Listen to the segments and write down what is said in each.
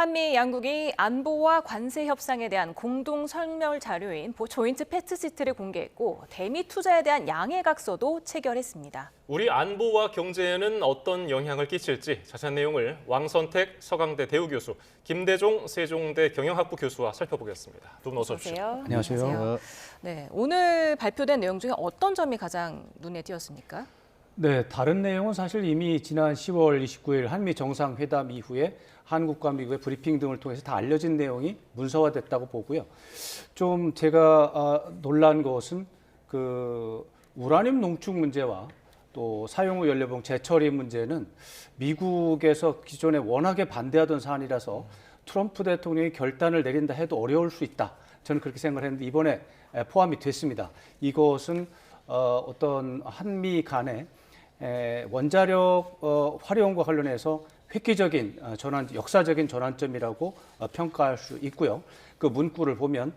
한미 양국이 안보와 관세 협상에 대한 공동 설명 자료인 조인트 팩트시트를 공개했고 대미 투자에 대한 양해각서도 체결했습니다. 우리 안보와 경제에는 어떤 영향을 끼칠지 자세한 내용을 왕선택 서강대 대우교수, 김대종 세종대 경영학부 교수와 살펴보겠습니다. 두 분 어서 오십시오. 안녕하세요. 네, 오늘 발표된 내용 중에 어떤 점이 가장 눈에 띄었습니까? 네, 다른 내용은 사실 이미 지난 10월 29일 한미 정상회담 이후에 한국과 미국의 브리핑 등을 통해서 다 알려진 내용이 문서화됐다고 보고요. 좀 제가 놀란 것은 그 우라늄 농축 문제와 또 사용 후 연료봉 재처리 문제는 미국에서 기존에 워낙에 반대하던 사안이라서 트럼프 대통령이 결단을 내린다 해도 어려울 수 있다. 저는 그렇게 생각을 했는데 이번에 포함이 됐습니다. 이것은 어떤 한미 간의 원자력 활용과 관련해서 획기적인 역사적인 전환점이라고 평가할 수 있고요. 그 문구를 보면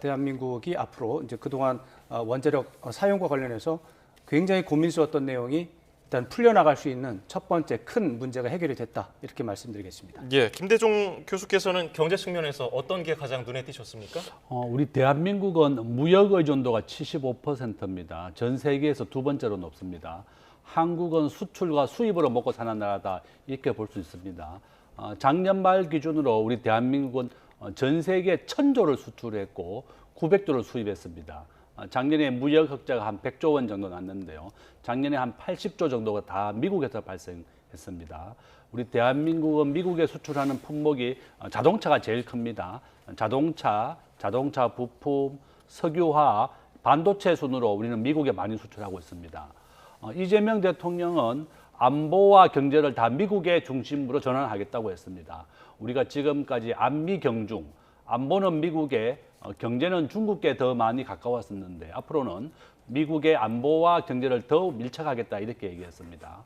대한민국이 앞으로 이제 그동안 원자력 사용과 관련해서 굉장히 고민스러웠던 내용이 일단 풀려나갈 수 있는 첫 번째 큰 문제가 해결이 됐다 이렇게 말씀드리겠습니다. 예, 김대종 교수께서는 경제 측면에서 어떤 게 가장 눈에 띄셨습니까? 우리 대한민국은 무역 의존도가 75%입니다. 전 세계에서 두 번째로 높습니다. 한국은 수출과 수입으로 먹고 사는 나라다 이렇게 볼 수 있습니다. 작년 말 기준으로 우리 대한민국은 전 세계 1,000조를 수출했고 900조를 수입했습니다. 작년에 무역 흑자가 한 100조 원 정도 났는데요. 작년에 한 80조 정도가 다 미국에서 발생했습니다. 우리 대한민국은 미국에 수출하는 품목이 자동차가 제일 큽니다. 자동차 부품, 석유화학, 반도체 순으로 우리는 미국에 많이 수출하고 있습니다. 이재명 대통령은 안보와 경제를 다 미국의 중심으로 전환하겠다고 했습니다. 우리가 지금까지 안미 경중, 안보는 미국에, 경제는 중국에 더 많이 가까웠었는데 앞으로는 미국의 안보와 경제를 더 밀착하겠다 이렇게 얘기했습니다.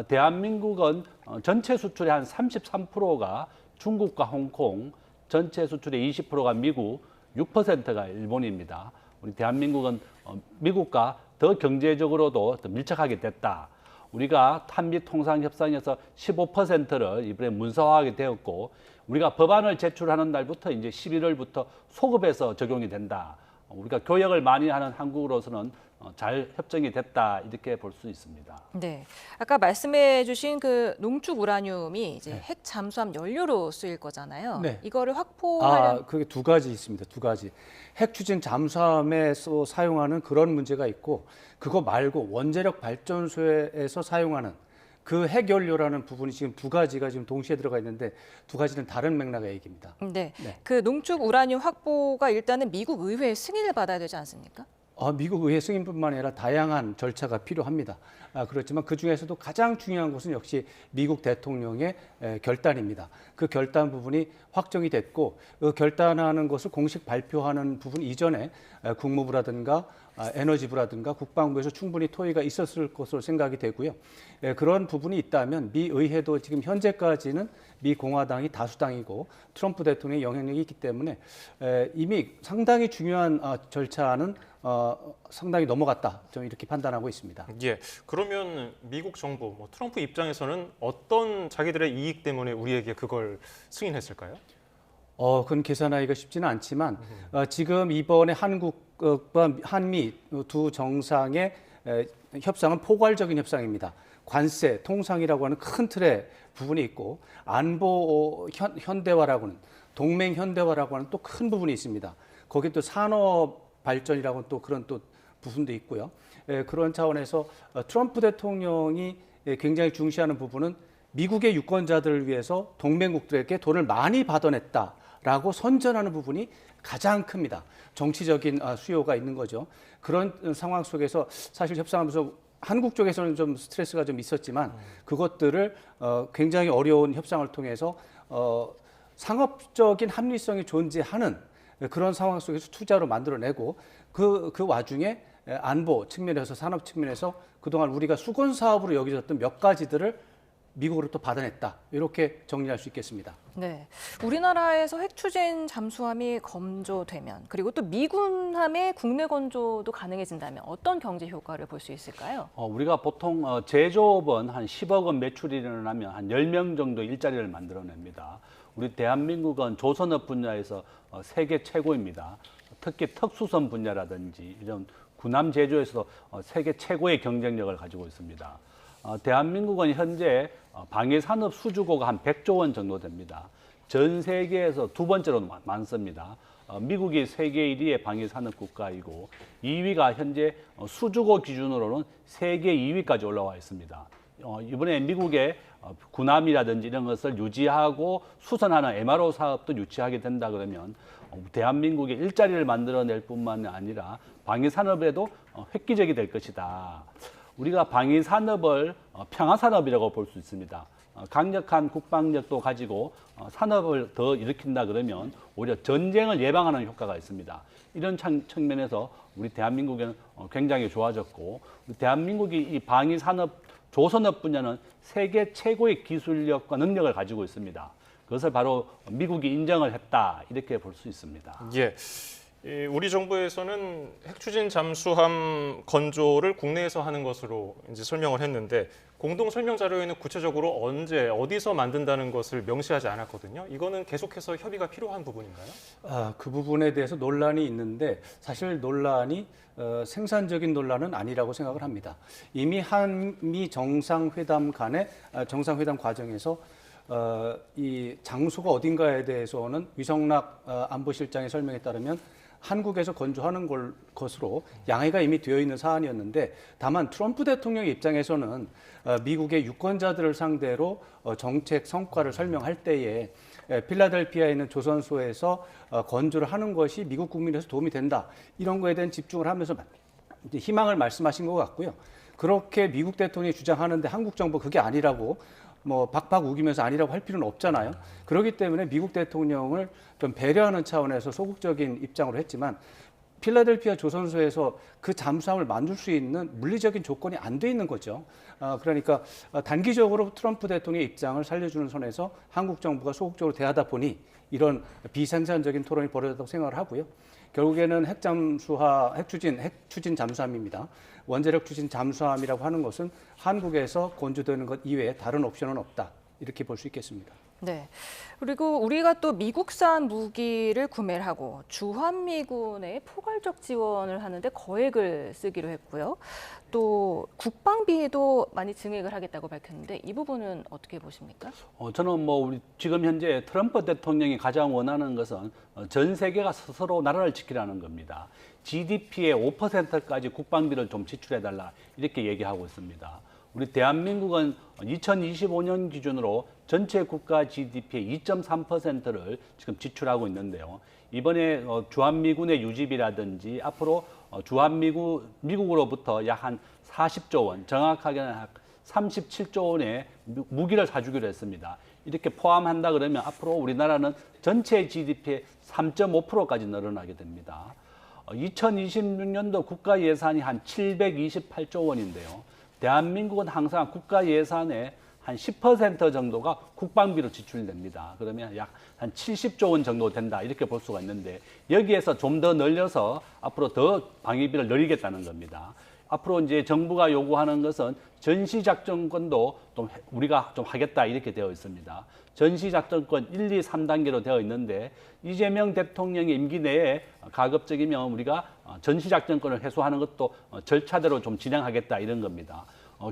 대한민국은 전체 수출의 한 33%가 중국과 홍콩, 전체 수출의 20%가 미국, 6%가 일본입니다. 우리 대한민국은 미국과 더 경제적으로도 더 밀착하게 됐다. 우리가 한미 통상 협상에서 15%를 이번에 문서화하게 되었고 우리가 법안을 제출하는 날부터 이제 11월부터 소급해서 적용이 된다. 우리가 교역을 많이 하는 한국으로서는 잘 협정이 됐다 이렇게 볼 수 있습니다. 네, 아까 말씀해주신 그 농축 우라늄이 이제 핵 잠수함 연료로 쓰일 거잖아요. 네. 이거를 확보하려면 그게 두 가지 있습니다. 두 가지. 핵 추진 잠수함에서 사용하는 그런 문제가 있고 그거 말고 원자력 발전소에서 사용하는 그 핵연료라는 부분이 지금 두 가지가 지금 동시에 들어가 있는데 두 가지는 다른 맥락의 얘기입니다. 네, 그 농축 우라늄 확보가 일단은 미국 의회의 승인을 받아야 되지 않습니까? 미국 의회 승인뿐만 아니라 다양한 절차가 필요합니다. 그렇지만 그중에서도 가장 중요한 것은 역시 미국 대통령의 결단입니다. 그 결단 부분이 확정이 됐고 그 결단하는 것을 공식 발표하는 부분 이전에 국무부라든가 에너지부라든가 국방부에서 충분히 토의가 있었을 것으로 생각이 되고요. 그런 부분이 있다면 미 의회도 지금 현재까지는 미 공화당이 다수당이고 트럼프 대통령의 영향력이 있기 때문에 이미 상당히 중요한 절차는 상당히 넘어갔다. 좀 이렇게 판단하고 있습니다. 예, 그러면 미국 정부, 트럼프 입장에서는 어떤 자기들의 이익 때문에 우리에게 그걸 승인했을까요? 그건 계산하기가 쉽지는 않지만 지금 이번에 한국과 한미 두 정상의 협상은 포괄적인 협상입니다. 관세, 통상이라고 하는 큰 틀의 부분이 있고 안보 현대화라고 하는 동맹 현대화라고 하는 또 큰 부분이 있습니다. 거기 또 산업 발전이라고 하는 또 그런 또 부분도 있고요. 그런 차원에서 트럼프 대통령이 굉장히 중시하는 부분은 미국의 유권자들을 위해서 동맹국들에게 돈을 많이 받아냈다라고 선전하는 부분이 가장 큽니다. 정치적인 수요가 있는 거죠. 그런 상황 속에서 사실 협상하면서 한국 쪽에서는 좀 스트레스가 좀 있었지만 그것들을 굉장히 어려운 협상을 통해서 상업적인 합리성이 존재하는 그런 상황 속에서 투자로 만들어내고 그 와중에 안보 측면에서 산업 측면에서 그동안 우리가 수건 사업으로 여겨졌던 몇 가지들을 미국으로 또 받아냈다. 이렇게 정리할 수 있겠습니다. 네, 우리나라에서 핵 추진 잠수함이 건조되면 그리고 또 미군함의 국내 건조도 가능해진다면 어떤 경제 효과를 볼 수 있을까요? 우리가 보통 제조업은 한 10억 원 매출이 일어나면 한 10명 정도 일자리를 만들어냅니다. 우리 대한민국은 조선업 분야에서 세계 최고입니다. 특히 특수선 분야라든지 이런 군함 제조에서도 세계 최고의 경쟁력을 가지고 있습니다. 대한민국은 현재 방위 산업 수주고가 한 100조 원 정도 됩니다. 전 세계에서 두 번째로 많습니다. 미국이 세계 1위의 방위 산업 국가이고 2위가 현재 수주고 기준으로는 세계 2위까지 올라와 있습니다. 이번에 미국의 군함이라든지 이런 것을 유지하고 수선하는 MRO 사업도 유치하게 된다 그러면 대한민국의 일자리를 만들어낼 뿐만 아니라 방위 산업에도 획기적이 될 것이다. 우리가 방위 산업을 평화 산업이라고 볼 수 있습니다. 강력한 국방력도 가지고 산업을 더 일으킨다 그러면 오히려 전쟁을 예방하는 효과가 있습니다. 이런 측면에서 우리 대한민국은 굉장히 좋아졌고 우리 대한민국이 이 방위 산업 조선업 분야는 세계 최고의 기술력과 능력을 가지고 있습니다. 그것을 바로 미국이 인정을 했다 이렇게 볼 수 있습니다. 예. 우리 정부에서는 핵추진 잠수함 건조를 국내에서 하는 것으로 이제 설명을 했는데 공동 설명 자료에는 구체적으로 언제 어디서 만든다는 것을 명시하지 않았거든요. 이거는 계속해서 협의가 필요한 부분인가요? 그 부분에 대해서 논란이 있는데 사실 논란이 생산적인 논란은 아니라고 생각을 합니다. 이미 한미 정상회담 간의 정상회담 과정에서 이 장소가 어딘가에 대해서는 위성락 안보실장의 설명에 따르면 한국에서 건조하는 것으로 양해가 이미 되어 있는 사안이었는데 다만 트럼프 대통령의 입장에서는 미국의 유권자들을 상대로 정책 성과를 설명할 때에 필라델피아에 있는 조선소에서 건조를 하는 것이 미국 국민에서 도움이 된다. 이런 거에 대한 집중을 하면서 희망을 말씀하신 것 같고요. 그렇게 미국 대통령이 주장하는데 한국 정부 그게 아니라고 박박 우기면서 아니라고 할 필요는 없잖아요. 그렇기 때문에 미국 대통령을 좀 배려하는 차원에서 소극적인 입장으로 했지만 필라델피아 조선소에서 그 잠수함을 만들 수 있는 물리적인 조건이 안 돼 있는 거죠. 그러니까 단기적으로 트럼프 대통령의 입장을 살려주는 선에서 한국 정부가 소극적으로 대하다 보니 이런 비생산적인 토론이 벌어졌다고 생각을 하고요. 결국에는 핵추진 잠수함입니다. 원자력 추진 잠수함이라고 하는 것은 한국에서 건조되는 것 이외에 다른 옵션은 없다. 이렇게 볼 수 있겠습니다. 네. 그리고 우리가 또 미국산 무기를 구매를 하고 주한미군에 포괄적 지원을 하는데 거액을 쓰기로 했고요. 또 국방비에도 많이 증액을 하겠다고 밝혔는데 이 부분은 어떻게 보십니까? 저는 우리 지금 현재 트럼프 대통령이 가장 원하는 것은 전 세계가 스스로 나라를 지키라는 겁니다. GDP의 5%까지 국방비를 좀 지출해달라 이렇게 얘기하고 있습니다. 우리 대한민국은 2025년 기준으로 전체 국가 GDP의 2.3%를 지금 지출하고 있는데요. 이번에 주한미군의 유지비라든지 앞으로 미국으로부터 약 한 40조 원, 정확하게는 37조 원의 무기를 사주기로 했습니다. 이렇게 포함한다 그러면 앞으로 우리나라는 전체 GDP의 3.5%까지 늘어나게 됩니다. 2026년도 국가 예산이 한 728조 원인데요. 대한민국은 항상 국가 예산의 한 10% 정도가 국방비로 지출됩니다. 그러면 약 한 70조 원 정도 된다 이렇게 볼 수가 있는데 여기에서 좀 더 늘려서 앞으로 더 방위비를 늘리겠다는 겁니다. 앞으로 이제 정부가 요구하는 것은 전시작전권도 좀 우리가 좀 하겠다 이렇게 되어 있습니다. 전시작전권 1, 2, 3단계로 되어 있는데 이재명 대통령의 임기 내에 가급적이면 우리가 전시작전권을 해소하는 것도 절차대로 좀 진행하겠다 이런 겁니다.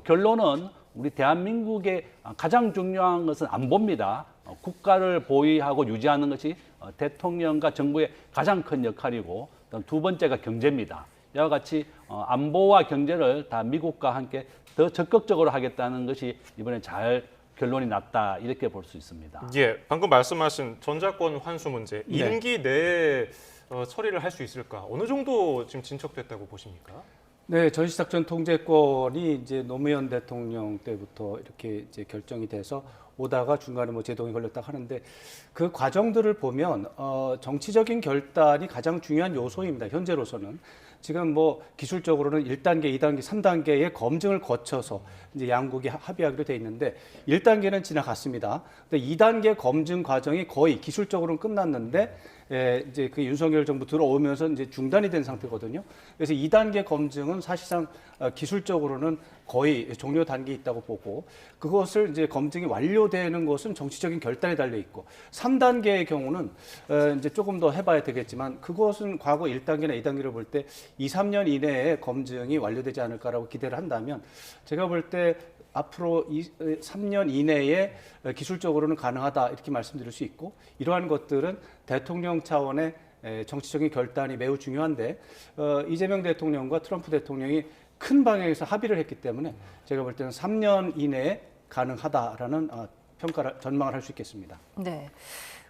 결론은 우리 대한민국의 가장 중요한 것은 안보입니다. 국가를 보위하고 유지하는 것이 대통령과 정부의 가장 큰 역할이고 두 번째가 경제입니다. 이와 같이 안보와 경제를 다 미국과 함께 더 적극적으로 하겠다는 것이 이번에 잘 결론이 났다 이렇게 볼 수 있습니다. 예, 방금 말씀하신 전자권 환수 문제 임기 내에 처리를 할 수 있을까? 어느 정도 지금 진척됐다고 보십니까? 네, 전시작전 통제권이 이제 노무현 대통령 때부터 이렇게 이제 결정이 돼서 오다가 중간에 제동이 걸렸다 하는데 그 과정들을 보면 정치적인 결단이 가장 중요한 요소입니다. 현재로서는 지금 뭐 기술적으로는 1단계, 2단계, 3단계의 검증을 거쳐서 이제 양국이 합의하기로 돼 있는데 1단계는 지나갔습니다. 근데 2단계 검증 과정이 거의 기술적으로는 끝났는데 이제 그 윤석열 정부 들어오면서 이제 중단이 된 상태거든요. 그래서 2단계 검증은 사실상 기술적으로는 거의 종료 단계에 있다고 보고 그것을 이제 검증이 완료되는 것은 정치적인 결단에 달려 있고 3단계의 경우는 이제 조금 더 해봐야 되겠지만 그것은 과거 1단계나 2단계를 볼 때 2, 3년 이내에 검증이 완료되지 않을까라고 기대를 한다면 제가 볼 때 앞으로 3년 이내에 기술적으로는 가능하다 이렇게 말씀드릴 수 있고 이러한 것들은 대통령 차원의 정치적인 결단이 매우 중요한데 이재명 대통령과 트럼프 대통령이 큰 방향에서 합의를 했기 때문에 제가 볼 때는 3년 이내에 가능하다라는 전망을 할 수 있겠습니다. 네.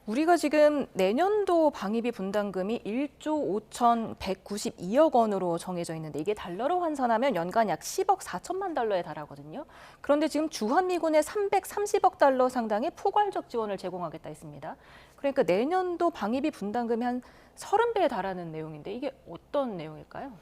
우리가 지금 내년도 방위비 분담금이 1조 5,192억 원으로 정해져 있는데 이게 달러로 환산하면 연간 약 10억 4천만 달러에 달하거든요. 그런데 지금 주한미군에 330억 달러 상당의 포괄적 지원을 제공하겠다 했습니다. 그러니까 내년도 방위비 분담금이 한 30배에 달하는 내용인데 이게 어떤 내용일까요?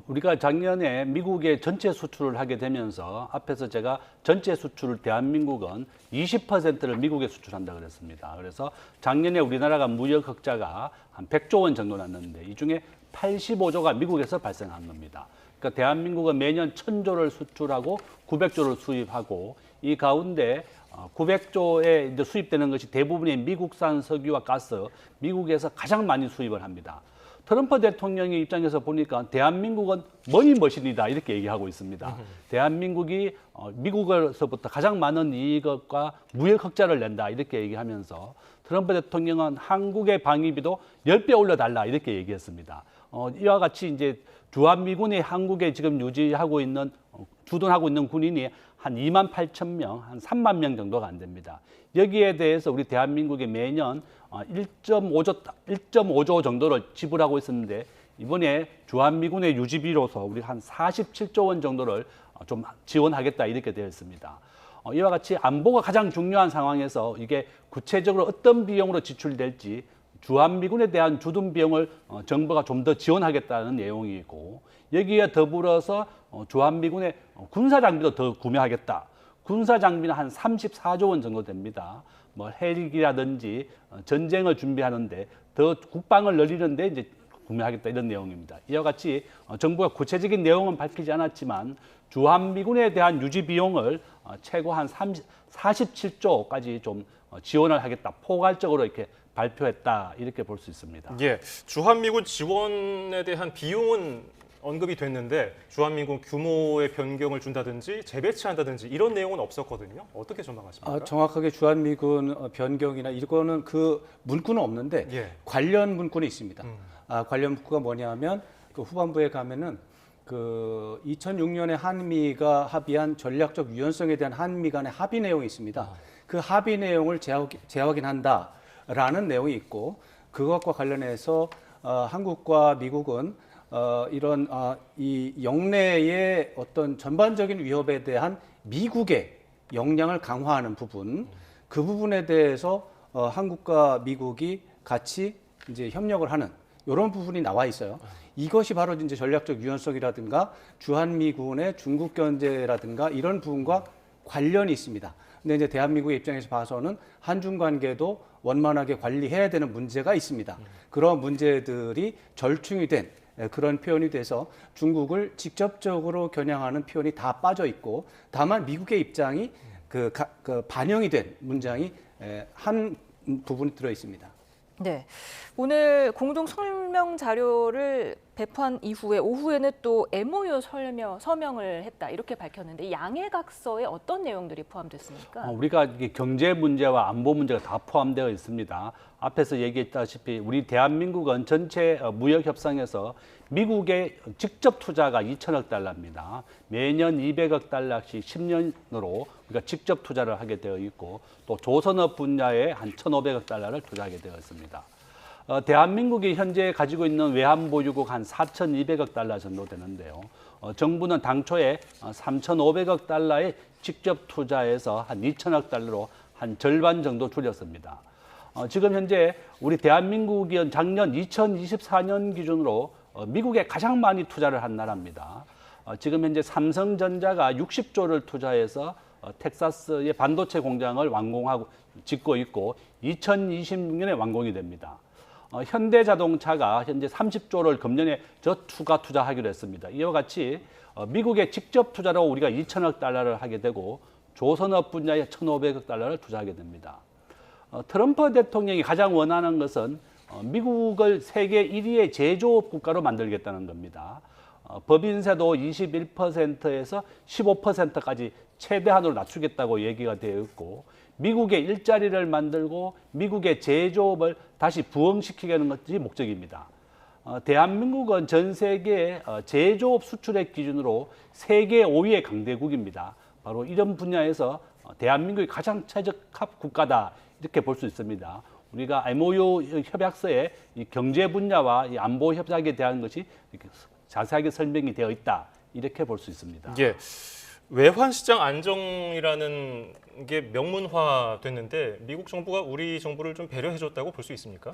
우리가 작년에 미국에 전체 수출을 하게 되면서 앞에서 제가 전체 수출을 대한민국은 20%를 미국에 수출한다 그랬습니다. 그래서 작년에 우리나라가 무역 흑자가 한 100조 원 정도 났는데 이 중에 85조가 미국에서 발생한 겁니다. 그러니까 대한민국은 매년 1000조를 수출하고 900조를 수입하고 이 가운데 900조에 이제 수입되는 것이 대부분이 미국산 석유와 가스, 미국에서 가장 많이 수입을 합니다. 트럼프 대통령의 입장에서 보니까 대한민국은 머니머신이다 이렇게 얘기하고 있습니다. 대한민국이 미국에서부터 가장 많은 이익과 무역 흑자를 낸다 이렇게 얘기하면서 트럼프 대통령은 한국의 방위비도 10배 올려달라 이렇게 얘기했습니다. 이와 같이 이제 주한미군이 한국에 지금 유지하고 있는 주둔하고 있는 군인이 한 2만 8천 명, 한 3만 명 정도가 안 됩니다. 여기에 대해서 우리 대한민국이 매년 1.5조 정도를 지불하고 있었는데 이번에 주한미군의 유지비로서 우리 한 47조 원 정도를 좀 지원하겠다 이렇게 되어 있습니다. 이와 같이 안보가 가장 중요한 상황에서 이게 구체적으로 어떤 비용으로 지출될지 주한미군에 대한 주둔 비용을 정부가 좀 더 지원하겠다는 내용이고 여기에 더불어서 주한미군의 군사 장비도 더 구매하겠다. 군사 장비는 한 34조 원 정도 됩니다. 뭐 헬기라든지 전쟁을 준비하는데 더 국방을 늘리는데 이제 구매하겠다 이런 내용입니다. 이와 같이 정부가 구체적인 내용은 밝히지 않았지만 주한미군에 대한 유지 비용을 최고 한 47조까지 좀 지원을 하겠다. 포괄적으로 이렇게 발표했다 이렇게 볼 수 있습니다. 예, 주한미군 지원에 대한 비용은 언급이 됐는데 주한미군 규모의 변경을 준다든지 재배치한다든지 이런 내용은 없었거든요. 어떻게 전망하십니까? 정확하게 주한미군 변경이나 이거는 그 문구는 없는데 예. 관련 문구는 있습니다. 관련 문구가 뭐냐면 그 후반부에 가면은 그 2006년에 한미가 합의한 전략적 유연성에 대한 한미 간의 합의 내용이 있습니다. 그 합의 내용을 재확인한다라는 내용이 있고 그것과 관련해서 한국과 미국은 이런 이 영내의 어떤 전반적인 위협에 대한 미국의 역량을 강화하는 부분, 그 부분에 대해서 한국과 미국이 같이 이제 협력을 하는 이런 부분이 나와 있어요. 이것이 바로 이제 전략적 유연성이라든가 주한미군의 중국 견제라든가 이런 부분과 관련이 있습니다. 근데 이제 대한민국의 입장에서 봐서는 한중 관계도 원만하게 관리해야 되는 문제가 있습니다. 그런 문제들이 절충이 된 그런 표현이 돼서 중국을 직접적으로 겨냥하는 표현이 다 빠져 있고 다만 미국의 입장이 그 반영이 된 문장이 한 부분이 들어 있습니다. 네, 오늘 공동 설명 자료를 배포한 이후에 오후에는 또 MOU 서명을 했다 이렇게 밝혔는데 양해각서에 어떤 내용들이 포함됐습니까? 우리가 이게 경제 문제와 안보 문제가 다 포함되어 있습니다. 앞에서 얘기했다시피 우리 대한민국은 전체 무역 협상에서 미국의 직접 투자가 2천억 달러입니다. 매년 200억 달러씩 10년으로 우리가 직접 투자를 하게 되어 있고 또 조선업 분야에 한 1,500억 달러를 투자하게 되어 있습니다. 대한민국이 현재 가지고 있는 외환보유국 한 4,200억 달러 정도 되는데요. 정부는 당초에 3,500억 달러의 직접 투자해서 한 2천억 달러로 한 절반 정도 줄였습니다. 지금 현재 우리 대한민국이 작년 2024년 기준으로 미국에 가장 많이 투자를 한 나라입니다. 지금 현재 삼성전자가 60조를 투자해서 텍사스의 반도체 공장을 완공하고 짓고 있고 2026년에 완공이 됩니다. 현대자동차가 현재 30조를 금년에 추가 투자하기로 했습니다. 이와 같이 미국에 직접 투자로 우리가 2천억 달러를 하게 되고 조선업 분야에 1,500억 달러를 투자하게 됩니다. 트럼프 대통령이 가장 원하는 것은 미국을 세계 1위의 제조업 국가로 만들겠다는 겁니다. 법인세도 21%에서 15%까지 최대한으로 낮추겠다고 얘기가 되어 있고 미국의 일자리를 만들고 미국의 제조업을 다시 부흥시키려는 것이 목적입니다. 대한민국은 전 세계 제조업 수출액 기준으로 세계 5위의 강대국입니다. 바로 이런 분야에서 대한민국이 가장 최적합 국가다 이렇게 볼 수 있습니다. 우리가 MOU 협약서에 이 경제 분야와 이 안보 협약에 대한 것이 이렇게 자세하게 설명이 되어 있다 이렇게 볼 수 있습니다. 예, 외환 시장 안정이라는 게 명문화됐는데 미국 정부가 우리 정부를 좀 배려해줬다고 볼 수 있습니까?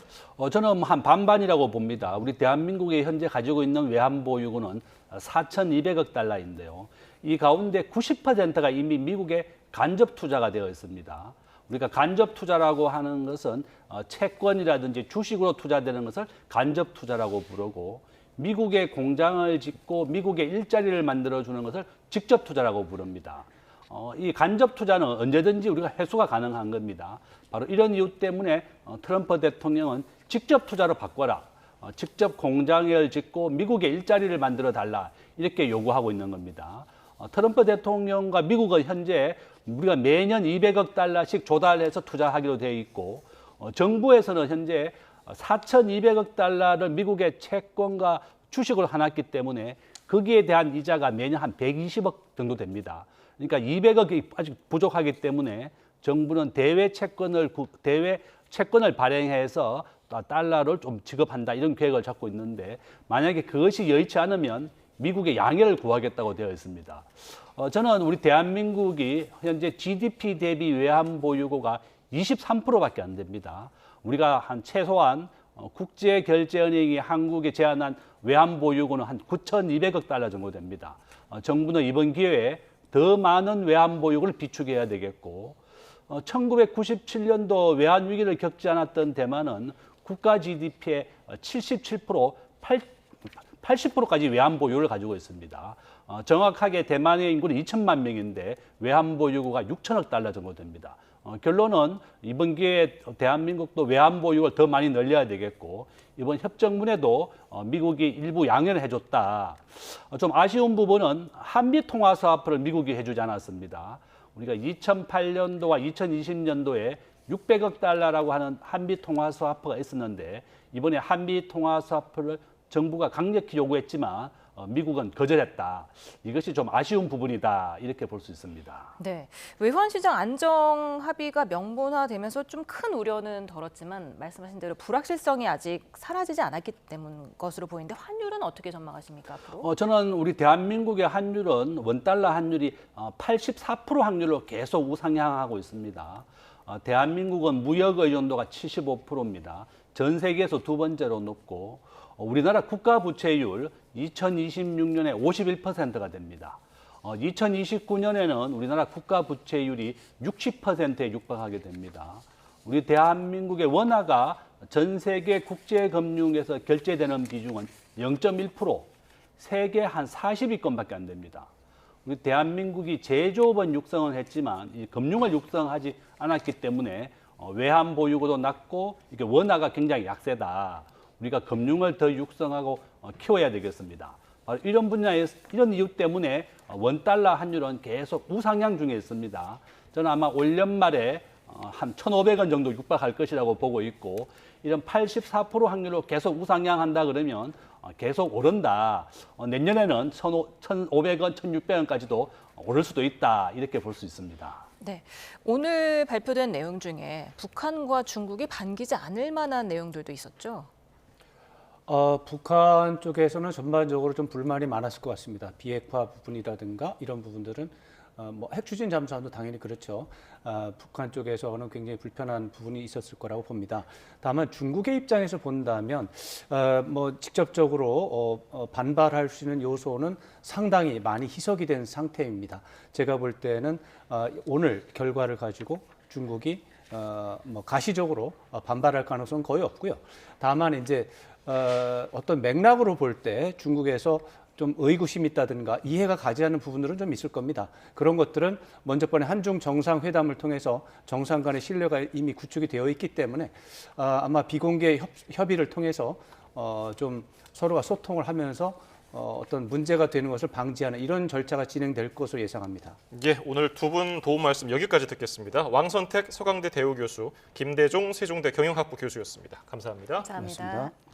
저는 한 반반이라고 봅니다. 우리 대한민국이 현재 가지고 있는 외환 보유고는 4,200억 달러인데요. 이 가운데 90%가 이미 미국에 간접 투자가 되어 있습니다. 우리가 간접 투자라고 하는 것은 채권이라든지 주식으로 투자되는 것을 간접 투자라고 부르고 미국에 공장을 짓고 미국에 일자리를 만들어주는 것을 직접 투자라고 부릅니다. 이 간접 투자는 언제든지 우리가 회수가 가능한 겁니다. 바로 이런 이유 때문에 트럼프 대통령은 직접 투자로 바꿔라. 직접 공장을 짓고 미국에 일자리를 만들어 달라. 이렇게 요구하고 있는 겁니다. 트럼프 대통령과 미국은 현재 우리가 매년 200억 달러씩 조달해서 투자하기로 되어 있고 정부에서는 현재 4,200억 달러를 미국의 채권과 주식으로 해놨기 때문에 거기에 대한 이자가 매년 한 120억 정도 됩니다. 그러니까 200억이 아직 부족하기 때문에 정부는 대외 채권을 발행해서 달러를 좀 지급한다 이런 계획을 잡고 있는데 만약에 그것이 여의치 않으면 미국의 양해를 구하겠다고 되어 있습니다. 저는 우리 대한민국이 현재 GDP 대비 외환 보유고가 23%밖에 안 됩니다. 우리가 한 최소한 국제결제은행이 한국에 제안한 외환 보유고는 한 9,200억 달러 정도 됩니다. 정부는 이번 기회에 더 많은 외환 보유고를 비축해야 되겠고 1997년도 외환 위기를 겪지 않았던 대만은 국가 GDP의 77%, 80%까지 외환 보유를 가지고 있습니다. 정확하게 대만의 인구는 2천만 명인데 외환 보유고가 6천억 달러 정도 됩니다. 결론은 이번 기회에 대한민국도 외환 보유를 더 많이 늘려야 되겠고 이번 협정문에도 미국이 일부 양해를 해줬다. 좀 아쉬운 부분은 한미통화스와프를 미국이 해주지 않았습니다. 우리가 2008년도와 2020년도에 600억 달러라고 하는 한미통화스와프가 있었는데 이번에 한미통화스와프를 정부가 강력히 요구했지만 미국은 거절했다. 이것이 좀 아쉬운 부분이다. 이렇게 볼 수 있습니다. 네, 외환시장 안정 합의가 명분화되면서 좀 큰 우려는 덜었지만 말씀하신 대로 불확실성이 아직 사라지지 않았기 때문 것으로 보이는데 환율은 어떻게 전망하십니까 앞으로? 저는 우리 대한민국의 환율은 원달러 환율이 84% 확률로 계속 우상향하고 있습니다. 대한민국은 무역 의존도가 75%입니다. 전 세계에서 두 번째로 높고 우리나라 국가 부채율 2026년에 51%가 됩니다. 2029년에는 우리나라 국가 부채율이 60%에 육박하게 됩니다. 우리 대한민국의 원화가 전 세계 국제 금융에서 결제되는 비중은 0.1%, 세계 한 40위권밖에 안 됩니다. 우리 대한민국이 제조업은 육성을 했지만 이 금융을 육성하지 않았기 때문에 외환 보유고도 낮고 이게 원화가 굉장히 약세다. 우리가 금융을 더 육성하고 키워야 되겠습니다. 이런 분야에서 이런 이유 때문에 원달러 환율은 계속 우상향 중에 있습니다. 저는 아마 올 연말에 한 1,500원 정도 육박할 것이라고 보고 있고 이런 84% 확률로 계속 우상향한다 그러면 계속 오른다. 내년에는 1,500원, 1,600원까지도 오를 수도 있다. 이렇게 볼 수 있습니다. 네, 오늘 발표된 내용 중에 북한과 중국이 반기지 않을 만한 내용들도 있었죠? 북한 쪽에서는 전반적으로 좀 불만이 많았을 것 같습니다. 비핵화 부분이라든가 이런 부분들은 뭐 핵추진 잠수함도 당연히 그렇죠. 북한 쪽에서는 굉장히 불편한 부분이 있었을 거라고 봅니다. 다만 중국의 입장에서 본다면 뭐 직접적으로 반발할 수 있는 요소는 상당히 많이 희석이 된 상태입니다. 제가 볼 때는 오늘 결과를 가지고 중국이 뭐 가시적으로 반발할 가능성은 거의 없고요. 다만 이제 어떤 맥락으로 볼 때 중국에서 좀 의구심이 있다든가 이해가 가지 않는 부분들은 좀 있을 겁니다. 그런 것들은 먼저 번에 한중 정상회담을 통해서 정상 간의 신뢰가 이미 구축이 되어 있기 때문에 아마 비공개 협의를 통해서 좀 서로가 소통을 하면서 어떤 문제가 되는 것을 방지하는 이런 절차가 진행될 것으로 예상합니다. 예, 오늘 두 분 도움 말씀 여기까지 듣겠습니다. 왕선택 서강대 대우 교수, 김대종 세종대 경영학부 교수였습니다. 감사합니다. 감사합니다. 고맙습니다.